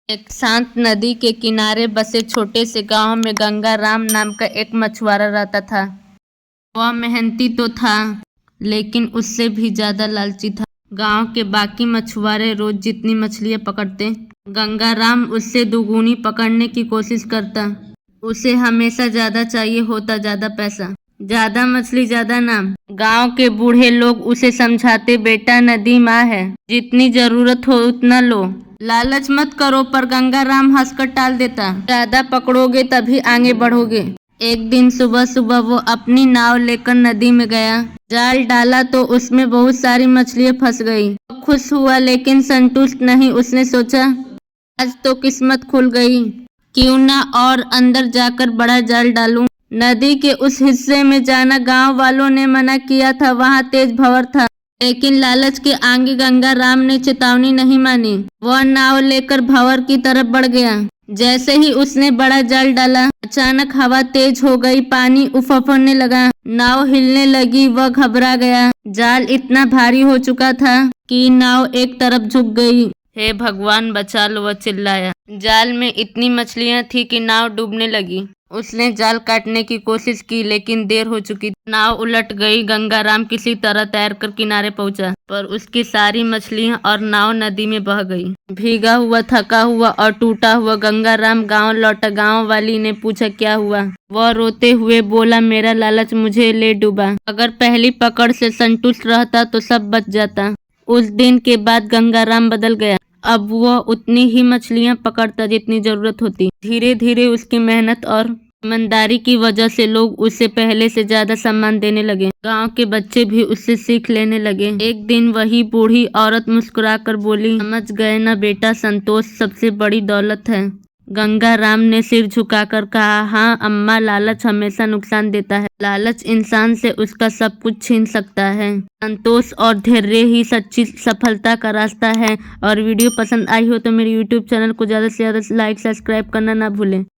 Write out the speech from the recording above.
एक शांत नदी के किनारे बसे छोटे से गांव में गंगा राम नाम का एक मछुआरा रहता था। वह मेहनती तो था लेकिन उससे भी ज्यादा लालची था। गांव के बाकी मछुआरे रोज जितनी मछलियां पकड़ते, गंगा राम उससे दुगुनी पकड़ने की कोशिश करता। उसे हमेशा ज्यादा चाहिए होता, ज्यादा पैसा, ज्यादा मछली, ज्यादा नाम। गांव के बूढ़े लोग उसे समझाते, बेटा नदी माँ है, जितनी जरूरत हो उतना लो, लालच मत करो। पर गंगा राम हंसकर टाल देता, ज्यादा पकड़ोगे तभी आगे बढ़ोगे। एक दिन सुबह सुबह वो अपनी नाव लेकर नदी में गया। जाल डाला तो उसमें बहुत सारी मछलियां फंस गई। वो खुश हुआ लेकिन संतुष्ट नहीं। उसने सोचा, आज तो किस्मत खुल गई, क्यों ना और अंदर जाकर बड़ा जाल डालूं। नदी के उस हिस्से में जाना गांव वालों ने मना किया था, वहां तेज भंवर था। लेकिन लालच के आगे गंगा राम ने चेतावनी नहीं मानी। वह नाव लेकर भंवर की तरफ बढ़ गया। जैसे ही उसने बड़ा जाल डाला, अचानक हवा तेज हो गई, पानी उफड़ने लगा, नाव हिलने लगी। वह घबरा गया। जाल इतना भारी हो चुका था कि नाव एक तरफ झुक गई। हे भगवान बचा लो, वह चिल्लाया। जाल में इतनी मछलियां थी कि नाव डूबने लगी। उसने जाल काटने की कोशिश की लेकिन देर हो चुकी। नाव उलट गई। गंगा राम किसी तरह तैरकर किनारे पहुंचा, पर उसकी सारी मछलियां और नाव नदी में बह गई। भीगा हुआ, थका हुआ और टूटा हुआ गंगा राम गाँव लौटा। गाँव वाली ने पूछा, क्या हुआ? वह रोते हुए बोला, मेरा लालच मुझे ले डूबा। अगर पहली पकड़ से संतुष्ट रहता तो सब बच जाता। उस दिन के बाद गंगा राम बदल गया। अब वह उतनी ही मछलियां पकड़ता जितनी जरूरत होती। धीरे धीरे उसकी मेहनत और ईमानदारी की वजह से लोग उसे पहले से ज्यादा सम्मान देने लगे। गांव के बच्चे भी उससे सीख लेने लगे। एक दिन वही बूढ़ी औरत मुस्कुराकर बोली, समझ गए ना बेटा, संतोष सबसे बड़ी दौलत है। गंगा राम ने सिर झुकाकर कहा, हाँ अम्मा, लालच हमेशा नुकसान देता है। लालच इंसान से उसका सब कुछ छीन सकता है। संतोष और धैर्य ही सच्ची सफलता का रास्ता है। और वीडियो पसंद आई हो तो मेरे YouTube चैनल को ज़्यादा से ज़्यादा लाइक, सब्सक्राइब करना ना भूलें।